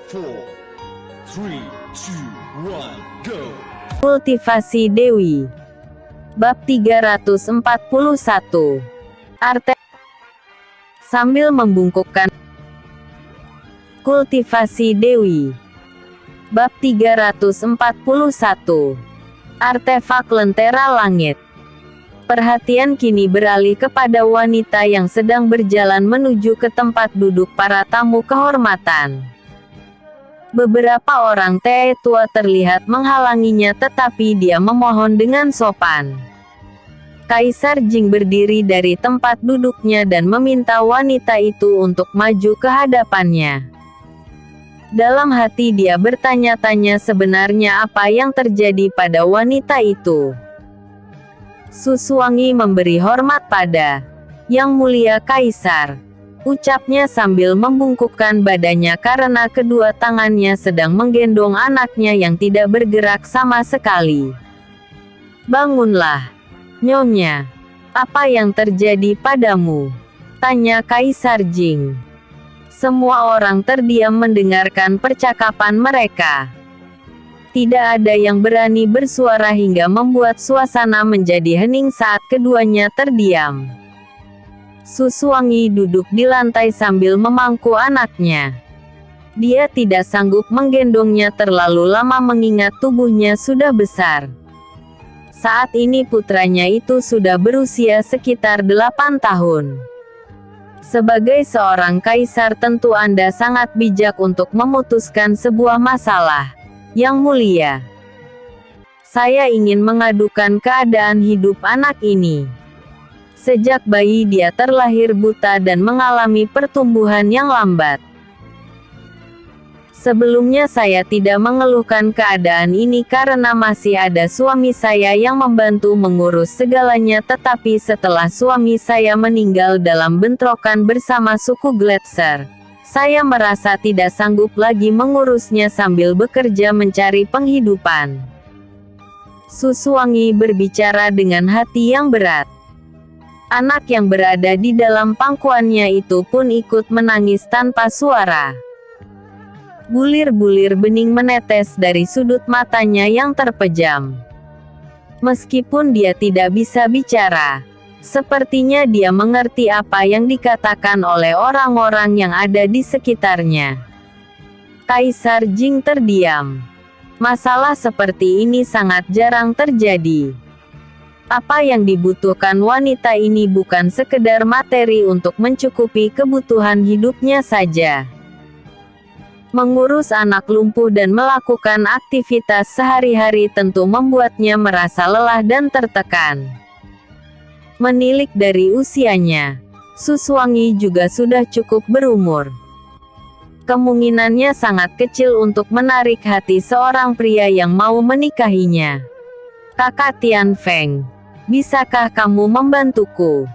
4, 3, 2, 1, go! Kultivasi Dewi. Bab 341. Arte. Sambil membungkukkan. Kultivasi Dewi. Bab 341. Artefak Lentera Langit. Perhatian kini beralih kepada wanita yang sedang berjalan menuju ke tempat duduk para tamu kehormatan. Beberapa orang tetua terlihat menghalanginya, tetapi dia memohon dengan sopan. Kaisar Jing berdiri dari tempat duduknya dan meminta wanita itu untuk maju ke hadapannya. Dalam hati dia bertanya-tanya sebenarnya apa yang terjadi pada wanita itu. Suswangi memberi hormat pada Yang Mulia Kaisar, ucapnya sambil membungkukkan badannya karena kedua tangannya sedang menggendong anaknya yang tidak bergerak sama sekali. Bangunlah, Nyonya. Apa yang terjadi padamu? Tanya Kaisar Jing. Semua orang terdiam mendengarkan percakapan mereka. Tidak ada yang berani bersuara hingga membuat suasana menjadi hening saat keduanya terdiam. Suswangi duduk di lantai sambil memangku anaknya. Dia tidak sanggup menggendongnya terlalu lama mengingat tubuhnya sudah besar. Saat ini putranya itu sudah berusia sekitar 8 tahun. Sebagai seorang kaisar tentu Anda sangat bijak untuk memutuskan sebuah masalah. Yang Mulia, saya ingin mengadukan keadaan hidup anak ini. Sejak bayi dia terlahir buta dan mengalami pertumbuhan yang lambat. Sebelumnya saya tidak mengeluhkan keadaan ini karena masih ada suami saya yang membantu mengurus segalanya, tetapi setelah suami saya meninggal dalam bentrokan bersama suku Gletser, saya merasa tidak sanggup lagi mengurusnya sambil bekerja mencari penghidupan. Suswangi berbicara dengan hati yang berat. Anak yang berada di dalam pangkuannya itu pun ikut menangis tanpa suara. Bulir-bulir bening menetes dari sudut matanya yang terpejam. Meskipun dia tidak bisa bicara, sepertinya dia mengerti apa yang dikatakan oleh orang-orang yang ada di sekitarnya. Kaisar Jing terdiam. Masalah seperti ini sangat jarang terjadi. Apa yang dibutuhkan wanita ini bukan sekedar materi untuk mencukupi kebutuhan hidupnya saja. Mengurus anak lumpuh dan melakukan aktivitas sehari-hari tentu membuatnya merasa lelah dan tertekan. Menilik dari usianya, Suswangi juga sudah cukup berumur. Kemungkinannya sangat kecil untuk menarik hati seorang pria yang mau menikahinya. Kakak Tian Feng, bisakah kamu membantuku?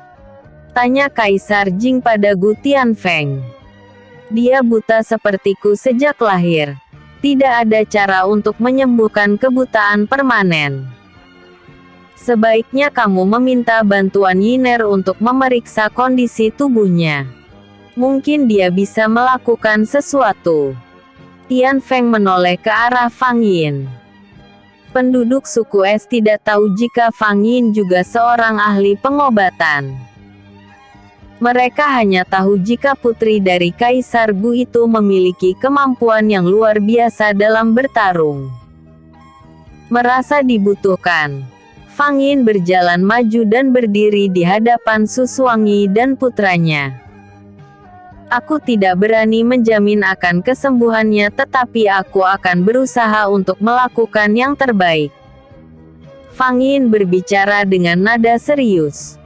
Tanya Kaisar Jing pada Gu Tian Feng. Dia buta sepertiku sejak lahir. Tidak ada cara untuk menyembuhkan kebutaan permanen. Sebaiknya kamu meminta bantuan Yiner untuk memeriksa kondisi tubuhnya. Mungkin dia bisa melakukan sesuatu. Tian Feng menoleh ke arah Fang Yin. Penduduk suku Es tidak tahu jika Fang Yin juga seorang ahli pengobatan. Mereka hanya tahu jika putri dari Kaisar Gu itu memiliki kemampuan yang luar biasa dalam bertarung. Merasa dibutuhkan, Fang Yin berjalan maju dan berdiri di hadapan Suswangi dan putranya. Aku tidak berani menjamin akan kesembuhannya, tetapi aku akan berusaha untuk melakukan yang terbaik. Fang Yin berbicara dengan nada serius.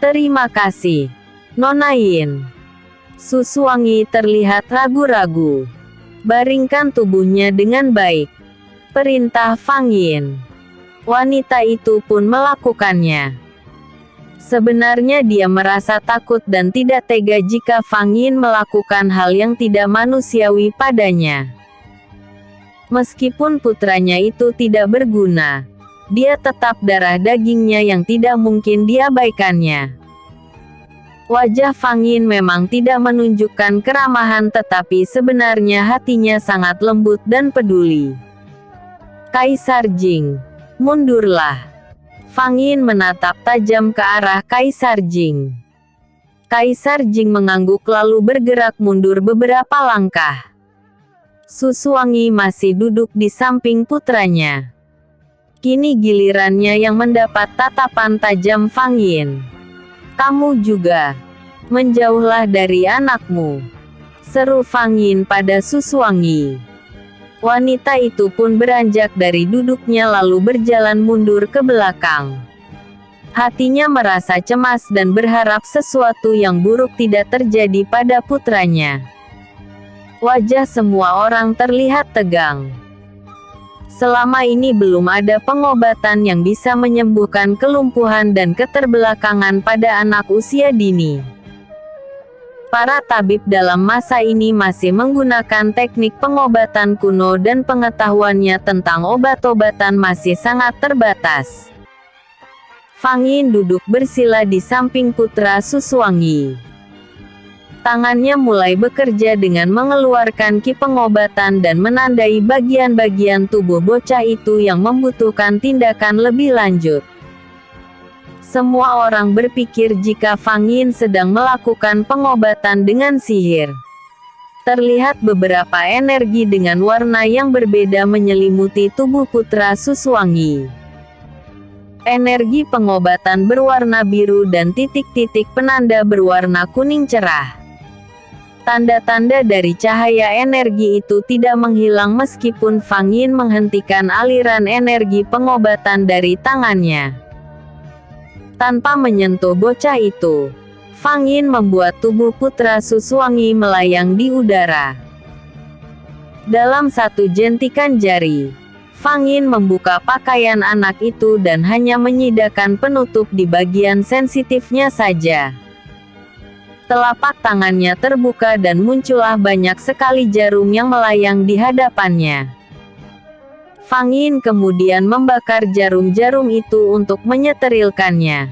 Terima kasih, Nona Yin. Suswangi terlihat ragu-ragu. Baringkan tubuhnya dengan baik, perintah Fang Yin. Wanita itu pun melakukannya. Sebenarnya dia merasa takut dan tidak tega jika Fang Yin melakukan hal yang tidak manusiawi padanya. Meskipun putranya itu tidak berguna, dia tetap darah dagingnya yang tidak mungkin diabaikannya. Wajah Fang Yin memang tidak menunjukkan keramahan, tetapi sebenarnya hatinya sangat lembut dan peduli. Kaisar Jing, mundurlah. Fang Yin menatap tajam ke arah Kaisar Jing. Kaisar Jing mengangguk lalu bergerak mundur beberapa langkah. Su Suangi masih duduk di samping putranya. Kini gilirannya yang mendapat tatapan tajam Fang Yin. Kamu juga. Menjauhlah dari anakmu, seru Fang Yin pada Su Suangi. Wanita itu pun beranjak dari duduknya lalu berjalan mundur ke belakang. Hatinya merasa cemas dan berharap sesuatu yang buruk tidak terjadi pada putranya. Wajah semua orang terlihat tegang. Selama ini belum ada pengobatan yang bisa menyembuhkan kelumpuhan dan keterbelakangan pada anak usia dini. Para tabib dalam masa ini masih menggunakan teknik pengobatan kuno dan pengetahuannya tentang obat-obatan masih sangat terbatas. Fang Yin duduk bersila di samping putra Su Suangi. Tangannya mulai bekerja dengan mengeluarkan ki pengobatan dan menandai bagian-bagian tubuh bocah itu yang membutuhkan tindakan lebih lanjut. Semua orang berpikir jika Fang Yin sedang melakukan pengobatan dengan sihir. Terlihat beberapa energi dengan warna yang berbeda menyelimuti tubuh putra Su Suangi. Energi pengobatan berwarna biru dan titik-titik penanda berwarna kuning cerah. Tanda-tanda dari cahaya energi itu tidak menghilang meskipun Fang Yin menghentikan aliran energi pengobatan dari tangannya. Tanpa menyentuh bocah itu, Fang Yin membuat tubuh putra Su Suangi melayang di udara. Dalam satu jentikan jari, Fang Yin membuka pakaian anak itu dan hanya menyidakan penutup di bagian sensitifnya saja. Telapak tangannya terbuka dan muncullah banyak sekali jarum yang melayang di hadapannya. Fang Yin kemudian membakar jarum-jarum itu untuk menyeterilkannya.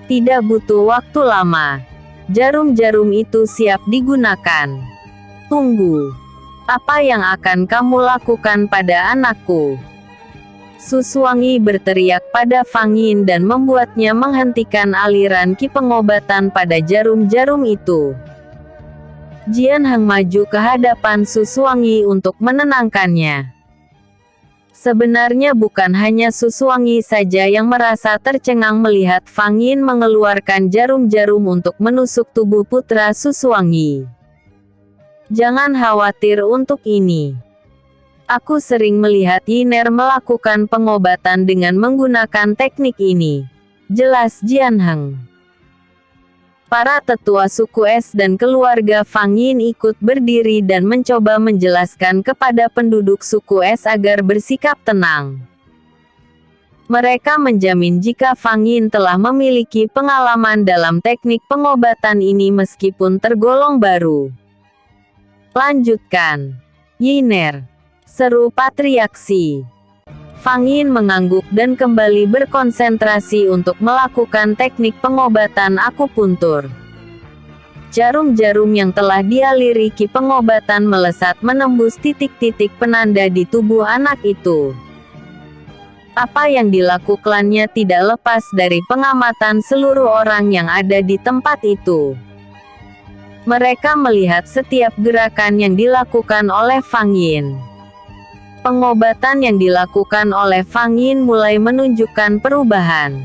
Tidak butuh waktu lama. Jarum-jarum itu siap digunakan. Tunggu. Apa yang akan kamu lakukan pada anakku? Su Suangi berteriak pada Fang Yin dan membuatnya menghentikan aliran ki pengobatan pada jarum-jarum itu. Jian Heng maju ke hadapan Su Suangi untuk menenangkannya. Sebenarnya bukan hanya Su Suangi saja yang merasa tercengang melihat Fang Yin mengeluarkan jarum-jarum untuk menusuk tubuh putra Su Suangi. Jangan khawatir untuk ini. Aku sering melihat Yiner melakukan pengobatan dengan menggunakan teknik ini. Jelas Jian Heng. Para tetua suku Es dan keluarga Fang Yin ikut berdiri dan mencoba menjelaskan kepada penduduk suku Es agar bersikap tenang. Mereka menjamin jika Fang Yin telah memiliki pengalaman dalam teknik pengobatan ini meskipun tergolong baru. Lanjutkan. Yiner. Seru patriaksi. Fang Yin mengangguk dan kembali berkonsentrasi untuk melakukan teknik pengobatan akupuntur. Jarum-jarum yang telah dialiri ki pengobatan melesat menembus titik-titik penanda di tubuh anak itu. Apa yang dilakukannya tidak lepas dari pengamatan seluruh orang yang ada di tempat itu. Mereka melihat setiap gerakan yang dilakukan oleh Fang Yin. Pengobatan yang dilakukan oleh Fang Yin mulai menunjukkan perubahan.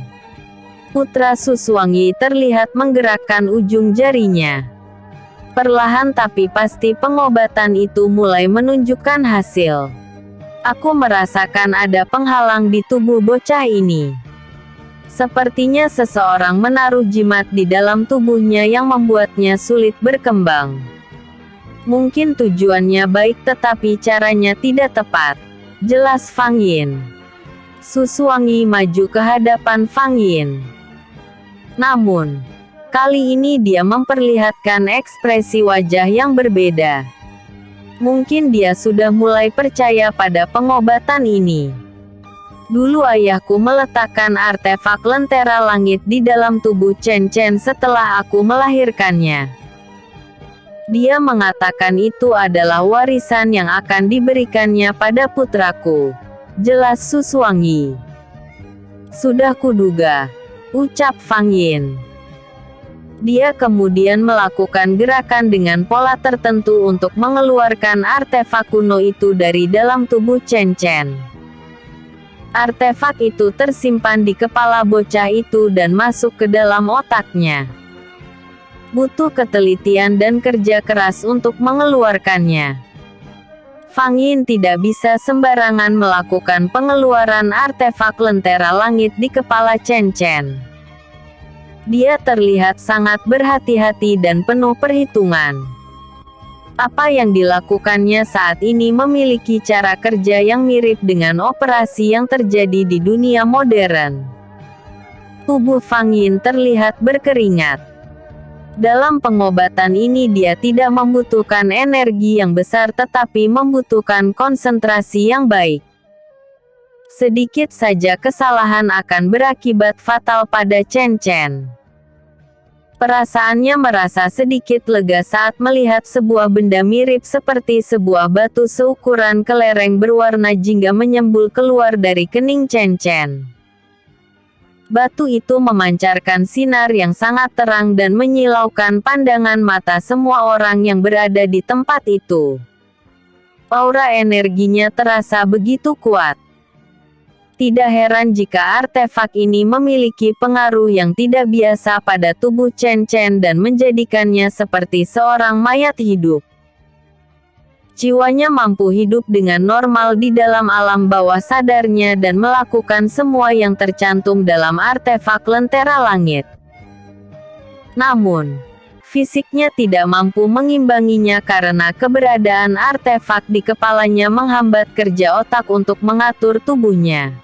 Putra Su Suangi terlihat menggerakkan ujung jarinya. Perlahan tapi pasti pengobatan itu mulai menunjukkan hasil. Aku merasakan ada penghalang di tubuh bocah ini. Sepertinya seseorang menaruh jimat di dalam tubuhnya yang membuatnya sulit berkembang. Mungkin tujuannya baik tetapi caranya tidak tepat. Jelas Fang Yin. Su Suangi maju ke hadapan Fang Yin. Namun, kali ini dia memperlihatkan ekspresi wajah yang berbeda. Mungkin dia sudah mulai percaya pada pengobatan ini. Dulu ayahku meletakkan artefak lentera langit di dalam tubuh Chen Chen setelah aku melahirkannya. Dia mengatakan itu adalah warisan yang akan diberikannya pada putraku. Jelas Suswangi. Sudah kuduga, ucap Fang Yin. Dia kemudian melakukan gerakan dengan pola tertentu untuk mengeluarkan artefak kuno itu dari dalam tubuh Chen Chen. Artefak itu tersimpan di kepala bocah itu dan masuk ke dalam otaknya. Butuh ketelitian dan kerja keras untuk mengeluarkannya. Fang Yin tidak bisa sembarangan melakukan pengeluaran artefak lentera langit di kepala Chen Chen. Dia terlihat sangat berhati-hati dan penuh perhitungan. Apa yang dilakukannya saat ini memiliki cara kerja yang mirip dengan operasi yang terjadi di dunia modern. Tubuh Fang Yin terlihat berkeringat. Dalam pengobatan ini dia tidak membutuhkan energi yang besar tetapi membutuhkan konsentrasi yang baik. Sedikit saja kesalahan akan berakibat fatal pada Chen Chen. Perasaannya merasa sedikit lega saat melihat sebuah benda mirip seperti sebuah batu seukuran kelereng berwarna jingga menyembul keluar dari kening Chen Chen. Batu itu memancarkan sinar yang sangat terang dan menyilaukan pandangan mata semua orang yang berada di tempat itu. Aura energinya terasa begitu kuat. Tidak heran jika artefak ini memiliki pengaruh yang tidak biasa pada tubuh Chen Chen dan menjadikannya seperti seorang mayat hidup. Jiwanya mampu hidup dengan normal di dalam alam bawah sadarnya dan melakukan semua yang tercantum dalam artefak lentera langit. Namun, fisiknya tidak mampu mengimbanginya karena keberadaan artefak di kepalanya menghambat kerja otak untuk mengatur tubuhnya.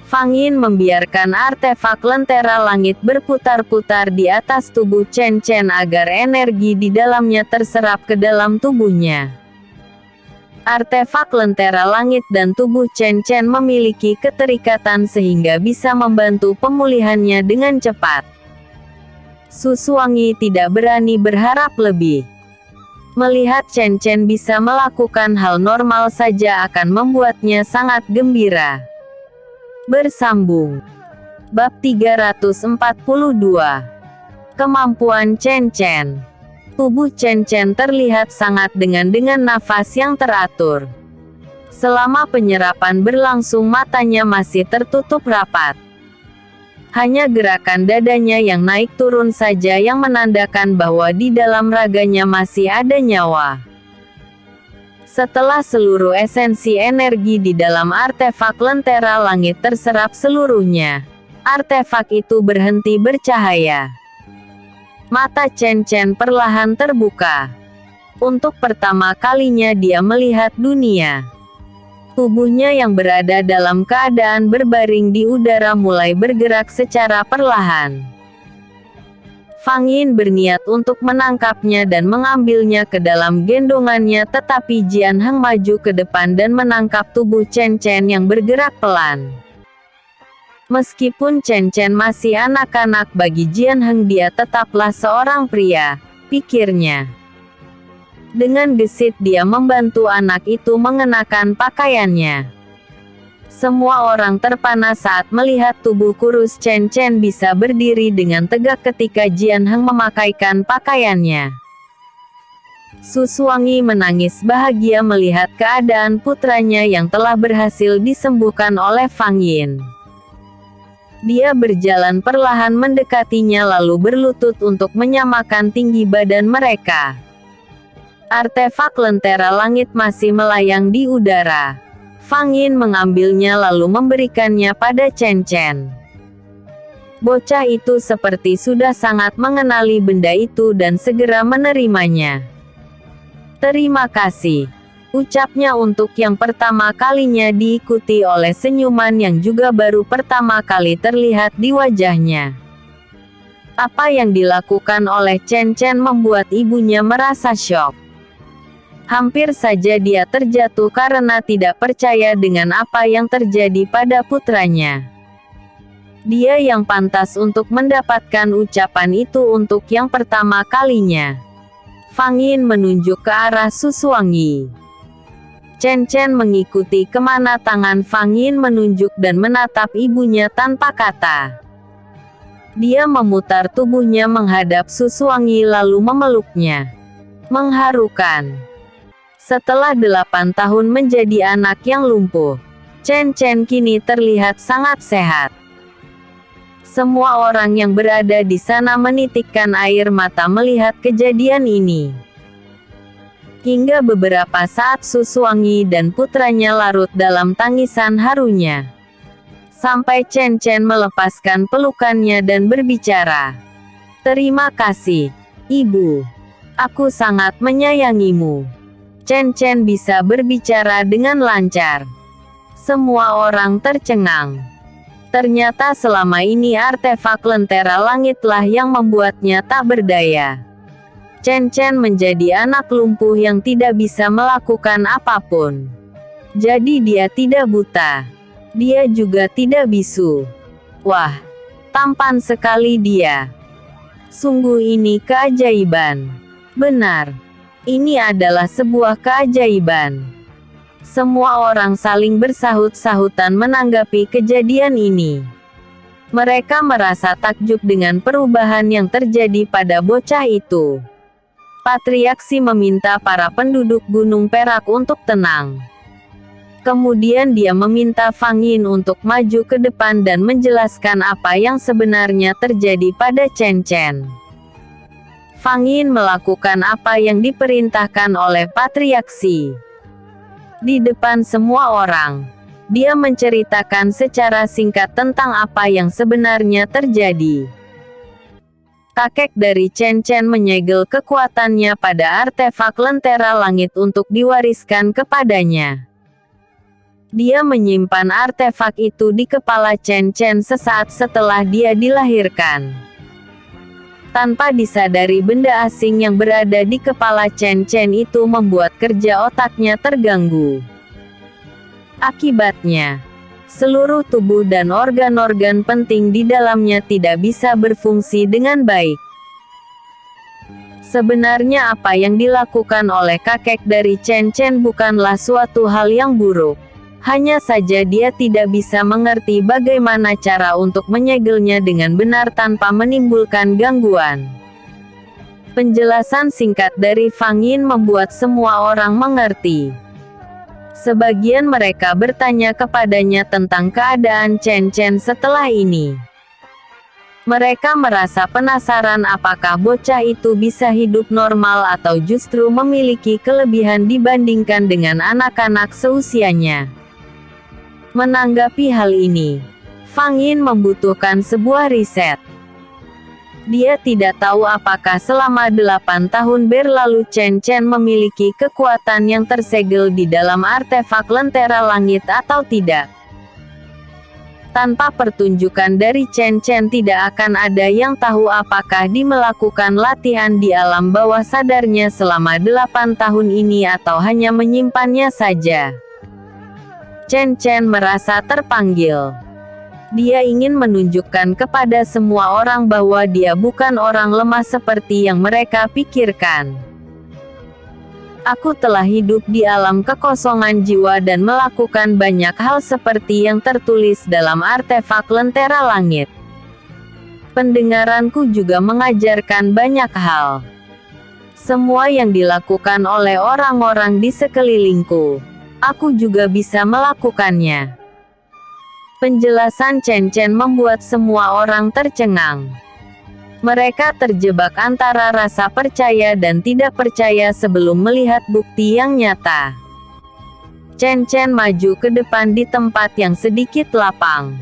Fang Yin membiarkan artefak lentera langit berputar-putar di atas tubuh Chen Chen agar energi di dalamnya terserap ke dalam tubuhnya. Artefak lentera langit dan tubuh Chen Chen memiliki keterikatan sehingga bisa membantu pemulihannya dengan cepat. Suswangi tidak berani berharap lebih. Melihat Chen Chen bisa melakukan hal normal saja akan membuatnya sangat gembira. Bersambung. Bab 342. Kemampuan Chen Chen. Tubuh Chen Chen terlihat sangat dengan nafas yang teratur. Selama penyerapan berlangsung matanya masih tertutup rapat. Hanya gerakan dadanya yang naik turun saja yang menandakan bahwa di dalam raganya masih ada nyawa. Setelah seluruh esensi energi di dalam artefak lentera langit terserap seluruhnya, artefak itu berhenti bercahaya. Mata Chen Chen perlahan terbuka. Untuk pertama kalinya dia melihat dunia. Tubuhnya yang berada dalam keadaan berbaring di udara mulai bergerak secara perlahan. Fang Yin berniat untuk menangkapnya dan mengambilnya ke dalam gendongannya tetapi Jian Heng maju ke depan dan menangkap tubuh Chen Chen yang bergerak pelan. Meskipun Chen Chen masih anak-anak bagi Jian Heng dia tetaplah seorang pria, pikirnya. Dengan gesit dia membantu anak itu mengenakan pakaiannya. Semua orang terpana saat melihat tubuh kurus Chen Chen bisa berdiri dengan tegak ketika Jian Heng memakaikan pakaiannya. Suswangi menangis bahagia melihat keadaan putranya yang telah berhasil disembuhkan oleh Fang Yin. Dia berjalan perlahan mendekatinya lalu berlutut untuk menyamakan tinggi badan mereka. Artefak lentera langit masih melayang di udara. Fang Yin mengambilnya lalu memberikannya pada Chen Chen. Bocah itu seperti sudah sangat mengenali benda itu dan segera menerimanya. Terima kasih, ucapnya untuk yang pertama kalinya diikuti oleh senyuman yang juga baru pertama kali terlihat di wajahnya. Apa yang dilakukan oleh Chen Chen membuat ibunya merasa syok. Hampir saja dia terjatuh karena tidak percaya dengan apa yang terjadi pada putranya. Dia yang pantas untuk mendapatkan ucapan itu untuk yang pertama kalinya. Fang Yin menunjuk ke arah Susuangyi. Chen Chen mengikuti kemana tangan Fang Yin menunjuk dan menatap ibunya tanpa kata. Dia memutar tubuhnya menghadap Susuangyi lalu memeluknya. Mengharukan. Setelah 8 tahun menjadi anak yang lumpuh, Chen Chen kini terlihat sangat sehat. Semua orang yang berada di sana menitikkan air mata melihat kejadian ini. Hingga beberapa saat Susuangyi dan putranya larut dalam tangisan harunya. Sampai Chen Chen melepaskan pelukannya dan berbicara. "Terima kasih, Ibu. Aku sangat menyayangimu." Chen Chen bisa berbicara dengan lancar. Semua orang tercengang. Ternyata selama ini artefak lentera langitlah yang membuatnya tak berdaya. Chen Chen menjadi anak lumpuh yang tidak bisa melakukan apapun. Jadi dia tidak buta. Dia juga tidak bisu. Wah, tampan sekali dia. Sungguh ini keajaiban. Benar. Ini adalah sebuah keajaiban. Semua orang saling bersahut-sahutan menanggapi kejadian ini. Mereka merasa takjub dengan perubahan yang terjadi pada bocah itu. Patriaksi meminta para penduduk Gunung Perak untuk tenang. Kemudian dia meminta Fang Yin untuk maju ke depan dan menjelaskan apa yang sebenarnya terjadi pada Chen Chen. Fang Yin melakukan apa yang diperintahkan oleh patriaksi. Di depan semua orang, dia menceritakan secara singkat tentang apa yang sebenarnya terjadi. Kakek dari Chen Chen menyegel kekuatannya pada artefak lentera langit untuk diwariskan kepadanya. Dia menyimpan artefak itu di kepala Chen Chen sesaat setelah dia dilahirkan. Tanpa disadari benda asing yang berada di kepala Chen Chen itu membuat kerja otaknya terganggu. Akibatnya, seluruh tubuh dan organ-organ penting di dalamnya tidak bisa berfungsi dengan baik. Sebenarnya apa yang dilakukan oleh kakek dari Chen Chen bukanlah suatu hal yang buruk. Hanya saja dia tidak bisa mengerti bagaimana cara untuk menyegelnya dengan benar tanpa menimbulkan gangguan. Penjelasan singkat dari Fang Yin membuat semua orang mengerti. Sebagian mereka bertanya kepadanya tentang keadaan Chen Chen setelah ini. Mereka merasa penasaran apakah bocah itu bisa hidup normal atau justru memiliki kelebihan dibandingkan dengan anak-anak seusianya. Menanggapi hal ini, Fang Yin membutuhkan sebuah riset. Dia tidak tahu apakah selama 8 tahun berlalu Chen Chen memiliki kekuatan yang tersegel di dalam artefak lentera langit atau tidak. Tanpa pertunjukan dari Chen Chen tidak akan ada yang tahu apakah dia melakukan latihan di alam bawah sadarnya selama 8 tahun ini atau hanya menyimpannya saja. Chen Chen merasa terpanggil. Dia ingin menunjukkan kepada semua orang bahwa dia bukan orang lemah seperti yang mereka pikirkan. Aku telah hidup di alam kekosongan jiwa dan melakukan banyak hal seperti yang tertulis dalam artefak lentera langit. Pendengaranku juga mengajarkan banyak hal. Semua yang dilakukan oleh orang-orang di sekelilingku, aku juga bisa melakukannya. Penjelasan Chen Chen membuat semua orang tercengang. Mereka terjebak antara rasa percaya dan tidak percaya sebelum melihat bukti yang nyata. Chen Chen maju ke depan di tempat yang sedikit lapang.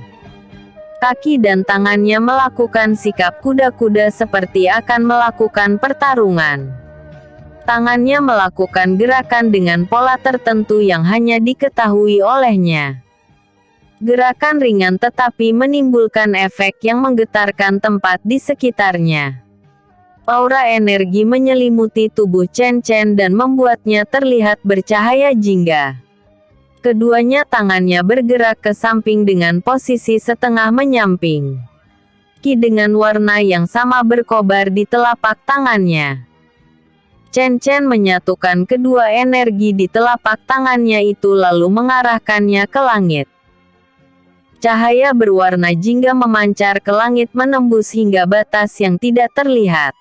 Kaki dan tangannya melakukan sikap kuda-kuda seperti akan melakukan pertarungan. Tangannya melakukan gerakan dengan pola tertentu yang hanya diketahui olehnya. Gerakan ringan tetapi menimbulkan efek yang menggetarkan tempat di sekitarnya. Aura energi menyelimuti tubuh Chen Chen dan membuatnya terlihat bercahaya jingga. Keduanya tangannya bergerak ke samping dengan posisi setengah menyamping. Ki dengan warna yang sama berkobar di telapak tangannya. Chen Chen menyatukan kedua energi di telapak tangannya itu lalu mengarahkannya ke langit. Cahaya berwarna jingga memancar ke langit menembus hingga batas yang tidak terlihat.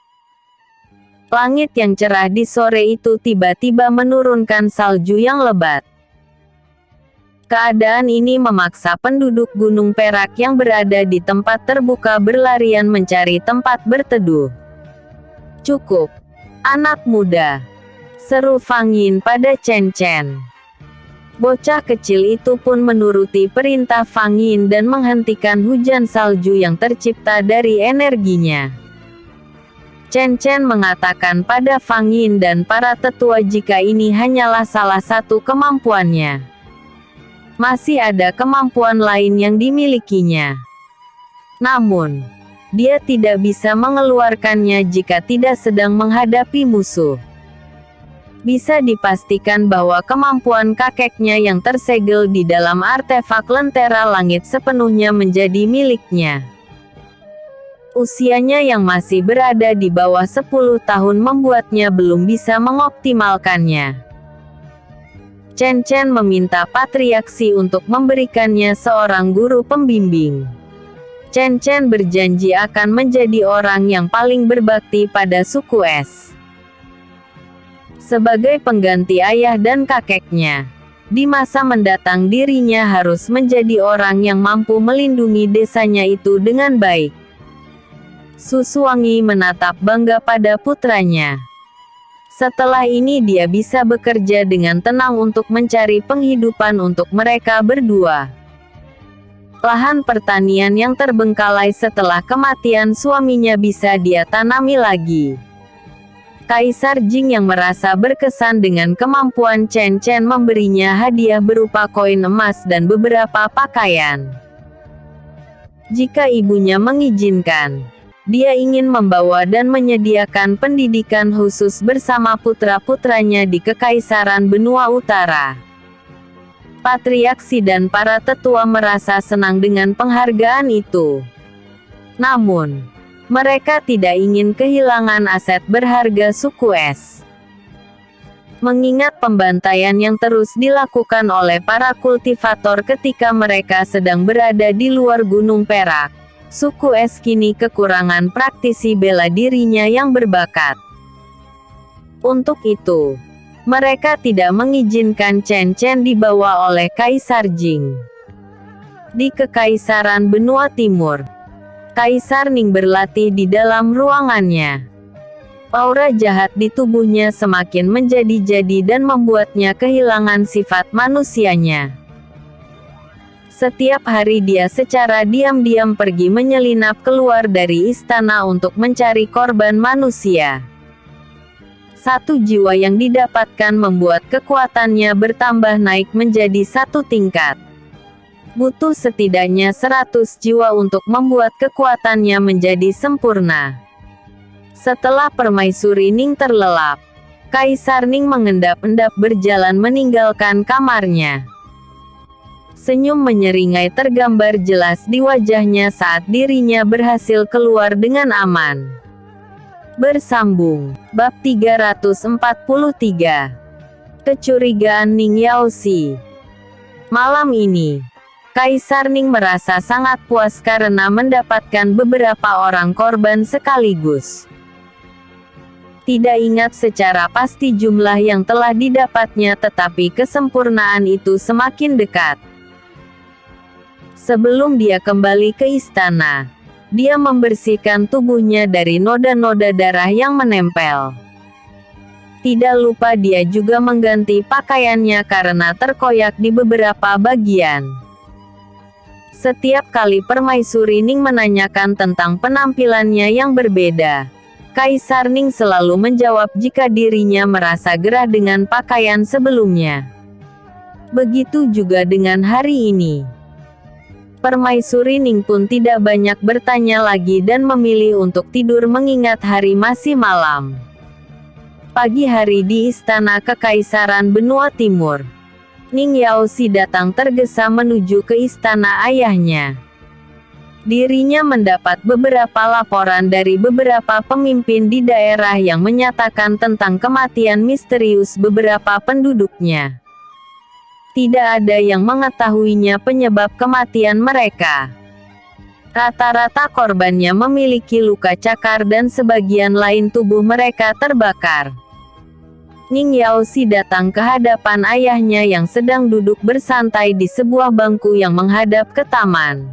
Langit yang cerah di sore itu tiba-tiba menurunkan salju yang lebat. Keadaan ini memaksa penduduk Gunung Perak yang berada di tempat terbuka berlarian mencari tempat berteduh. "Cukup, anak muda," seru Fang Yin pada Chen Chen. Bocah kecil itu pun menuruti perintah Fang Yin dan menghentikan hujan salju yang tercipta dari energinya. Chen Chen mengatakan pada Fang Yin dan para tetua jika ini hanyalah salah satu kemampuannya. Masih ada kemampuan lain yang dimilikinya. Namun, dia tidak bisa mengeluarkannya jika tidak sedang menghadapi musuh. Bisa dipastikan bahwa kemampuan kakeknya yang tersegel di dalam artefak lentera langit sepenuhnya menjadi miliknya. Usianya yang masih berada di bawah 10 tahun membuatnya belum bisa mengoptimalkannya. Chen Chen meminta Patriaksi untuk memberikannya seorang guru pembimbing. Chen Chen berjanji akan menjadi orang yang paling berbakti pada suku es. Sebagai pengganti ayah dan kakeknya, di masa mendatang dirinya harus menjadi orang yang mampu melindungi desanya itu dengan baik. Suswangi menatap bangga pada putranya. Setelah ini dia bisa bekerja dengan tenang untuk mencari penghidupan untuk mereka berdua. Lahan pertanian yang terbengkalai setelah kematian suaminya bisa dia tanami lagi. Kaisar Jing yang merasa berkesan dengan kemampuan Chen Chen memberinya hadiah berupa koin emas dan beberapa pakaian. Jika ibunya mengizinkan, dia ingin membawa dan menyediakan pendidikan khusus bersama putra-putranya di Kekaisaran Benua Utara. Patriaksi dan para tetua merasa senang dengan penghargaan itu. Namun, mereka tidak ingin kehilangan aset berharga suku es. Mengingat pembantaian yang terus dilakukan oleh para kultivator ketika mereka sedang berada di luar Gunung Perak, suku es kini kekurangan praktisi bela dirinya yang berbakat. Untuk itu, mereka tidak mengizinkan Chen Chen dibawa oleh Kaisar Jing. Di Kekaisaran Benua Timur, Kaisar Ning berlatih di dalam ruangannya. Aura jahat di tubuhnya semakin menjadi-jadi dan membuatnya kehilangan sifat manusianya. Setiap hari dia secara diam-diam pergi menyelinap keluar dari istana untuk mencari korban manusia. Satu jiwa yang didapatkan membuat kekuatannya bertambah naik menjadi 1 tingkat. Butuh setidaknya 100 jiwa untuk membuat kekuatannya menjadi sempurna. Setelah permaisuri Ning terlelap, Kaisar Ning mengendap-endap berjalan meninggalkan kamarnya. Senyum menyeringai tergambar jelas di wajahnya saat dirinya berhasil keluar dengan aman. Bersambung, bab 343. Kecurigaan Ning Yaoxi. Malam ini, Kaisar Ning merasa sangat puas karena mendapatkan beberapa orang korban sekaligus. Tidak ingat secara pasti jumlah yang telah didapatnya, tetapi kesempurnaan itu semakin dekat. Sebelum dia kembali ke istana, dia membersihkan tubuhnya dari noda-noda darah yang menempel. Tidak lupa dia juga mengganti pakaiannya karena terkoyak di beberapa bagian. Setiap kali Permaisuri Ning menanyakan tentang penampilannya yang berbeda, Kaisar Ning selalu menjawab jika dirinya merasa gerah dengan pakaian sebelumnya. Begitu juga dengan hari ini. Permaisuri Ning pun tidak banyak bertanya lagi dan memilih untuk tidur mengingat hari masih malam. Pagi hari di Istana Kekaisaran Benua Timur, Ning Yaoxi datang tergesa menuju ke istana ayahnya. Dirinya mendapat beberapa laporan dari beberapa pemimpin di daerah yang menyatakan tentang kematian misterius beberapa penduduknya. Tidak ada yang mengetahuinya penyebab kematian mereka. Rata-rata korbannya memiliki luka cakar dan sebagian lain tubuh mereka terbakar. Ning Yaoxi datang ke hadapan ayahnya yang sedang duduk bersantai di sebuah bangku yang menghadap ke taman.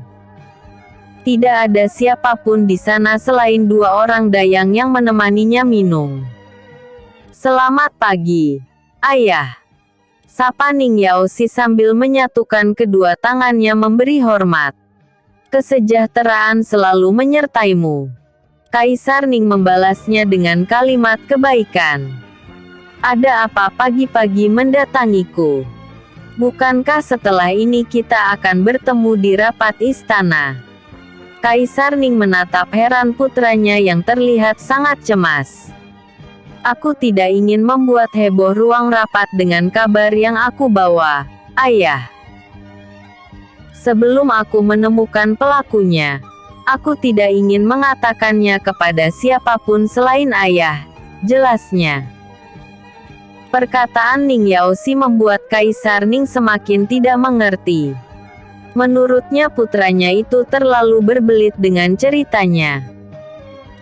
Tidak ada siapapun di sana selain dua orang dayang yang menemaninya minum. "Selamat pagi, Ayah," sapa Ning Yaoxi sambil menyatukan kedua tangannya memberi hormat. "Kesejahteraan selalu menyertaimu." Kaisar Ning membalasnya dengan kalimat kebaikan. "Ada apa pagi-pagi mendatangiku? Bukankah setelah ini kita akan bertemu di rapat istana?" Kaisar Ning menatap heran putranya yang terlihat sangat cemas. "Aku tidak ingin membuat heboh ruang rapat dengan kabar yang aku bawa, Ayah. Sebelum aku menemukan pelakunya, aku tidak ingin mengatakannya kepada siapapun selain Ayah," jelasnya. Perkataan Ning Yaoxi membuat Kaisar Ning semakin tidak mengerti. Menurutnya putranya itu terlalu berbelit dengan ceritanya.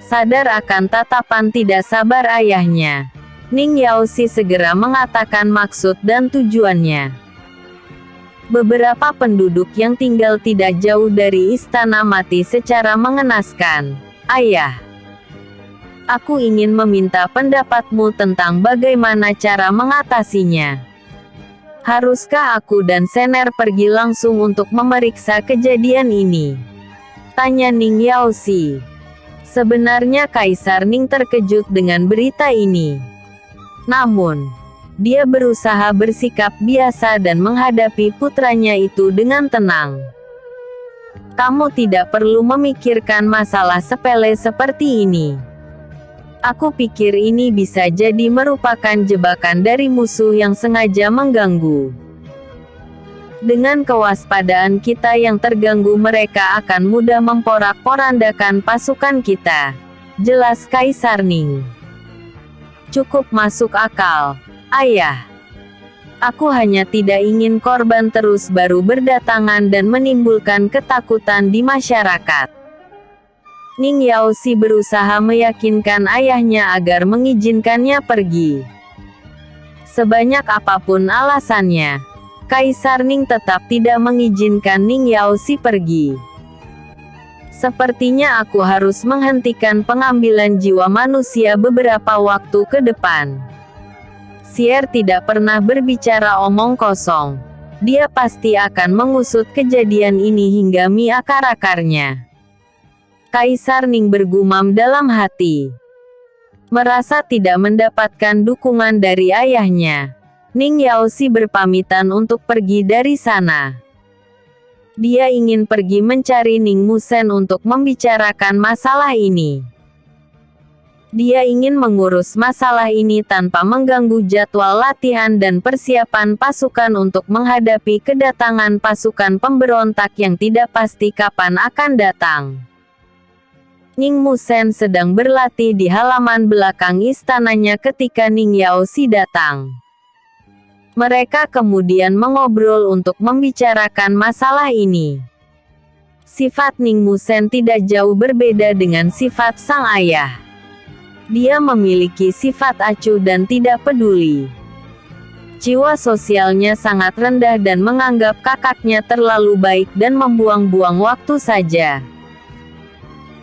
Sadar akan tatapan tidak sabar ayahnya, Ning Yaoxi segera mengatakan maksud dan tujuannya. Beberapa penduduk yang tinggal tidak jauh dari istana mati secara mengenaskan. "Ayah, aku ingin meminta pendapatmu tentang bagaimana cara mengatasinya. Haruskah aku dan Sener pergi langsung untuk memeriksa kejadian ini?" tanya Ning Yaoxi. Sebenarnya Kaisar Ning terkejut dengan berita ini. Namun, dia berusaha bersikap biasa dan menghadapi putranya itu dengan tenang. "Kamu tidak perlu memikirkan masalah sepele seperti ini. Aku pikir ini bisa jadi merupakan jebakan dari musuh yang sengaja mengganggu. Dengan kewaspadaan kita yang terganggu mereka akan mudah memporak-porandakan pasukan kita," jelas Kaisar Ning. "Cukup masuk akal, Ayah. Aku hanya tidak ingin korban terus baru berdatangan dan menimbulkan ketakutan di masyarakat." Ning Yaoxi berusaha meyakinkan ayahnya agar mengizinkannya pergi. Sebanyak apapun alasannya, Kaisar Ning tetap tidak mengizinkan Ning Yaoxi pergi. "Sepertinya aku harus menghentikan pengambilan jiwa manusia beberapa waktu ke depan." Xier tidak pernah berbicara omong kosong. Dia pasti akan mengusut kejadian ini hingga akar-akarnya. Kaisar Ning bergumam dalam hati. Merasa tidak mendapatkan dukungan dari ayahnya, Ning Yaoxi berpamitan untuk pergi dari sana. Dia ingin pergi mencari Ning Musen untuk membicarakan masalah ini. Dia ingin mengurus masalah ini tanpa mengganggu jadwal latihan dan persiapan pasukan untuk menghadapi kedatangan pasukan pemberontak yang tidak pasti kapan akan datang. Ning Musen sedang berlatih di halaman belakang istananya ketika Ning Yaoxi datang. Mereka kemudian mengobrol untuk membicarakan masalah ini. Sifat Ning Musen tidak jauh berbeda dengan sifat sang ayah. Dia memiliki sifat acuh dan tidak peduli. Jiwa sosialnya sangat rendah dan menganggap kakaknya terlalu baik dan membuang-buang waktu saja.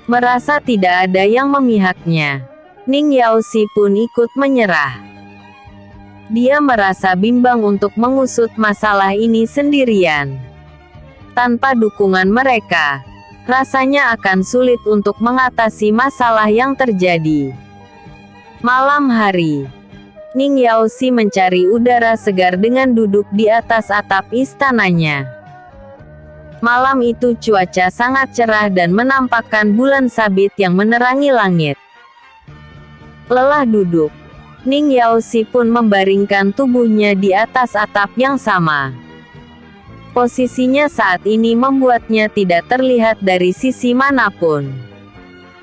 Merasa tidak ada yang memihaknya, Ning Yaoxi pun ikut menyerah. Dia merasa bimbang untuk mengusut masalah ini sendirian. Tanpa dukungan mereka, rasanya akan sulit untuk mengatasi masalah yang terjadi. Malam hari, Ning Yaoxi mencari udara segar dengan duduk di atas atap istananya. Malam itu cuaca sangat cerah dan menampakkan bulan sabit yang menerangi langit. Lelah duduk, Ning Yaoxi pun membaringkan tubuhnya di atas atap yang sama. Posisinya saat ini membuatnya tidak terlihat dari sisi manapun.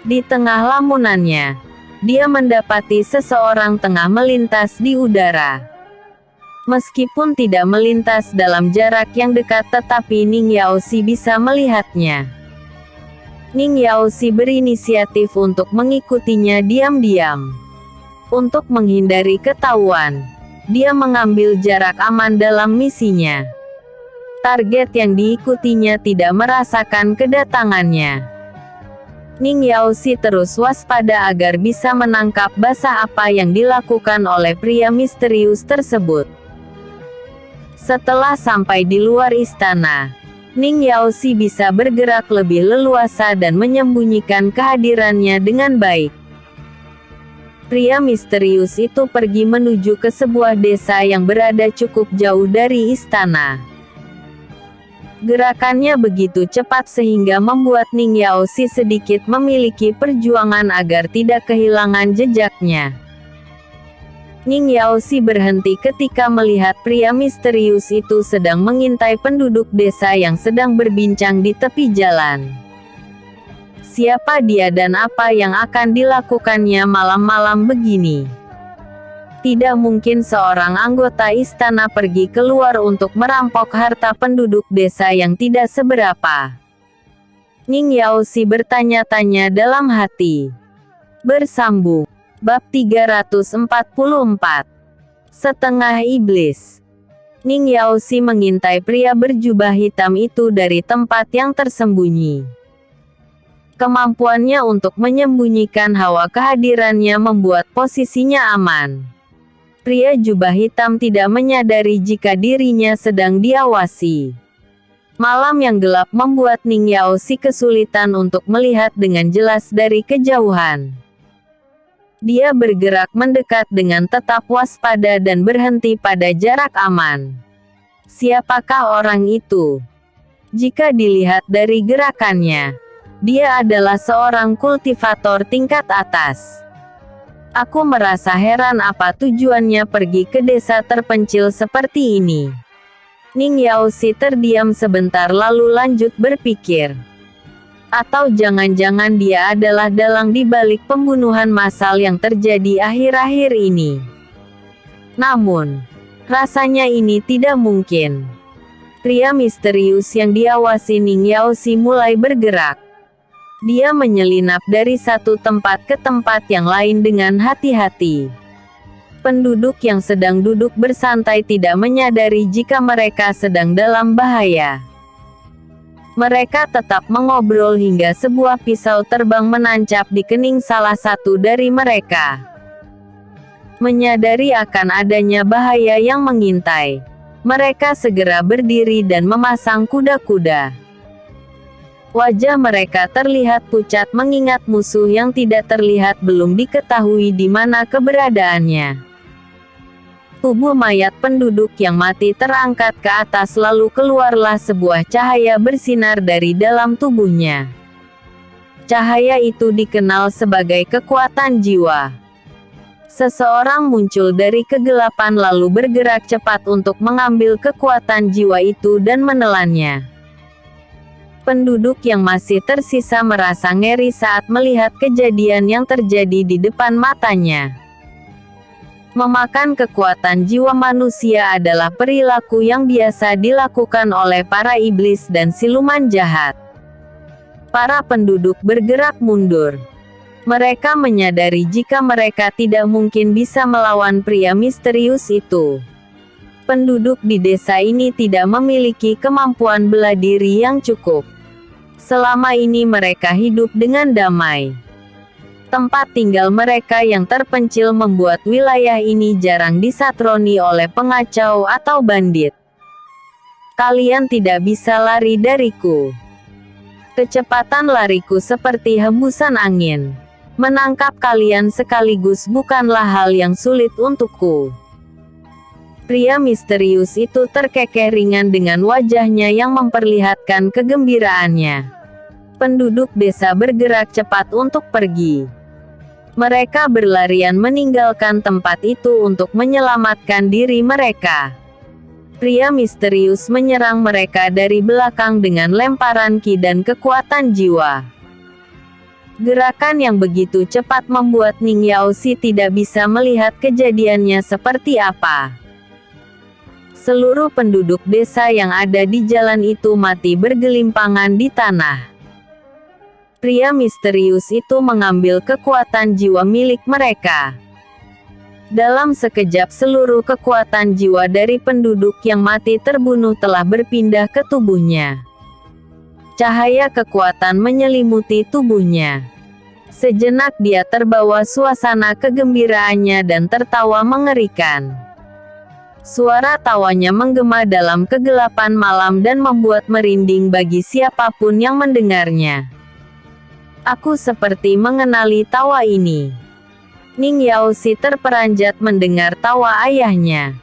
Di tengah lamunannya, dia mendapati seseorang tengah melintas di udara. Meskipun tidak melintas dalam jarak yang dekat, tetapi Ning Yaoxi bisa melihatnya. Ning Yaoxi berinisiatif untuk mengikutinya diam-diam. Untuk menghindari ketahuan, dia mengambil jarak aman dalam misinya. Target yang diikutinya tidak merasakan kedatangannya. Ning Yaoxi terus waspada agar bisa menangkap basah apa yang dilakukan oleh pria misterius tersebut. Setelah sampai di luar istana, Ning Yaoxi bisa bergerak lebih leluasa dan menyembunyikan kehadirannya dengan baik. Pria misterius itu pergi menuju ke sebuah desa yang berada cukup jauh dari istana. Gerakannya begitu cepat sehingga membuat Ning Yaoxi sedikit memiliki perjuangan agar tidak kehilangan jejaknya. Ning Yaoxi berhenti ketika melihat pria misterius itu sedang mengintai penduduk desa yang sedang berbincang di tepi jalan. Siapa dia dan apa yang akan dilakukannya malam-malam begini? Tidak mungkin seorang anggota istana pergi keluar untuk merampok harta penduduk desa yang tidak seberapa. Ning Yaoxi bertanya-tanya dalam hati. Bersambung. Bab 344. Setengah Iblis. Ning Yaoxi mengintai pria berjubah hitam itu dari tempat yang tersembunyi. Kemampuannya untuk menyembunyikan hawa kehadirannya membuat posisinya aman. Pria jubah hitam tidak menyadari jika dirinya sedang diawasi. Malam yang gelap membuat Ning Yaoxi kesulitan untuk melihat dengan jelas dari kejauhan. Dia bergerak mendekat dengan tetap waspada dan berhenti pada jarak aman. Siapakah orang itu? Jika dilihat dari gerakannya, dia adalah seorang kultivator tingkat atas. Aku merasa heran apa tujuannya pergi ke desa terpencil seperti ini. Ning Yaoxi terdiam sebentar lalu lanjut berpikir. Atau jangan-jangan dia adalah dalang di balik pembunuhan massal yang terjadi akhir-akhir ini. Namun, rasanya ini tidak mungkin. Pria misterius yang diawasi Ning Yaoxi mulai bergerak. Dia menyelinap dari satu tempat ke tempat yang lain dengan hati-hati. Penduduk yang sedang duduk bersantai tidak menyadari jika mereka sedang dalam bahaya. Mereka tetap mengobrol hingga sebuah pisau terbang menancap di kening salah satu dari mereka. Menyadari akan adanya bahaya yang mengintai, mereka segera berdiri dan memasang kuda-kuda. Wajah mereka terlihat pucat mengingat musuh yang tidak terlihat belum diketahui di mana keberadaannya. Tubuh mayat penduduk yang mati terangkat ke atas lalu keluarlah sebuah cahaya bersinar dari dalam tubuhnya. Cahaya itu dikenal sebagai kekuatan jiwa. Seseorang muncul dari kegelapan lalu bergerak cepat untuk mengambil kekuatan jiwa itu dan menelannya. Penduduk yang masih tersisa merasa ngeri saat melihat kejadian yang terjadi di depan matanya. Memakan kekuatan jiwa manusia adalah perilaku yang biasa dilakukan oleh para iblis dan siluman jahat. Para penduduk bergerak mundur. Mereka menyadari jika mereka tidak mungkin bisa melawan pria misterius itu. Penduduk di desa ini tidak memiliki kemampuan bela diri yang cukup. Selama ini mereka hidup dengan damai. Tempat tinggal mereka yang terpencil membuat wilayah ini jarang disatroni oleh pengacau atau bandit. Kalian tidak bisa lari dariku. Kecepatan lariku seperti hembusan angin. Menangkap kalian sekaligus bukanlah hal yang sulit untukku. Pria misterius itu terkekeh ringan dengan wajahnya yang memperlihatkan kegembiraannya. Penduduk desa bergerak cepat untuk pergi. Mereka berlarian meninggalkan tempat itu untuk menyelamatkan diri mereka. Pria misterius menyerang mereka dari belakang dengan lemparan ki dan kekuatan jiwa. Gerakan yang begitu cepat membuat Ning Yaoxi tidak bisa melihat kejadiannya seperti apa. Seluruh penduduk desa yang ada di jalan itu mati bergelimpangan di tanah. Pria misterius itu mengambil kekuatan jiwa milik mereka. Dalam sekejap seluruh kekuatan jiwa dari penduduk yang mati terbunuh telah berpindah ke tubuhnya. Cahaya kekuatan menyelimuti tubuhnya. Sejenak dia terbawa suasana kegembiraannya dan tertawa mengerikan. Suara tawanya menggema dalam kegelapan malam dan membuat merinding bagi siapapun yang mendengarnya. Aku seperti mengenali tawa ini. Ning Yaoxi terperanjat mendengar tawa ayahnya.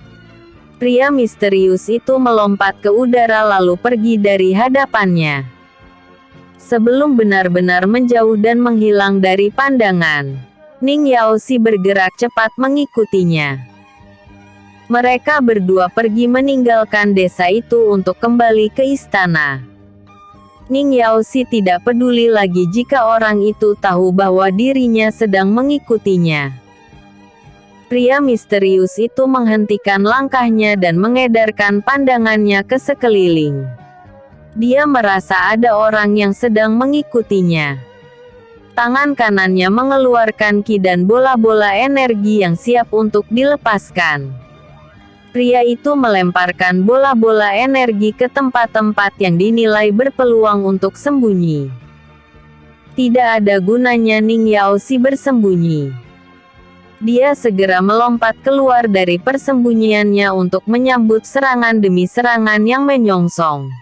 Pria misterius itu melompat ke udara lalu pergi dari hadapannya. Sebelum benar-benar menjauh dan menghilang dari pandangan, Ning Yaoxi bergerak cepat mengikutinya. Mereka berdua pergi meninggalkan desa itu untuk kembali ke istana. Ning Yaoxi tidak peduli lagi jika orang itu tahu bahwa dirinya sedang mengikutinya. Pria misterius itu menghentikan langkahnya dan mengedarkan pandangannya ke sekeliling. Dia merasa ada orang yang sedang mengikutinya. Tangan kanannya mengeluarkan ki dan bola-bola energi yang siap untuk dilepaskan. Pria itu melemparkan bola-bola energi ke tempat-tempat yang dinilai berpeluang untuk sembunyi. Tidak ada gunanya Ning Yaoxi bersembunyi. Dia segera melompat keluar dari persembunyiannya untuk menyambut serangan demi serangan yang menyongsong.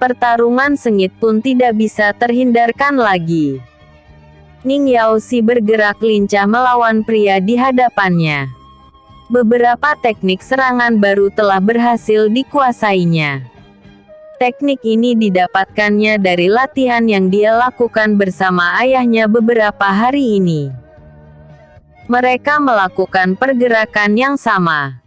Pertarungan sengit pun tidak bisa terhindarkan lagi. Ning Yaoxi bergerak lincah melawan pria di hadapannya. Beberapa teknik serangan baru telah berhasil dikuasainya. Teknik ini didapatkannya dari latihan yang dia lakukan bersama ayahnya beberapa hari ini. Mereka melakukan pergerakan yang sama.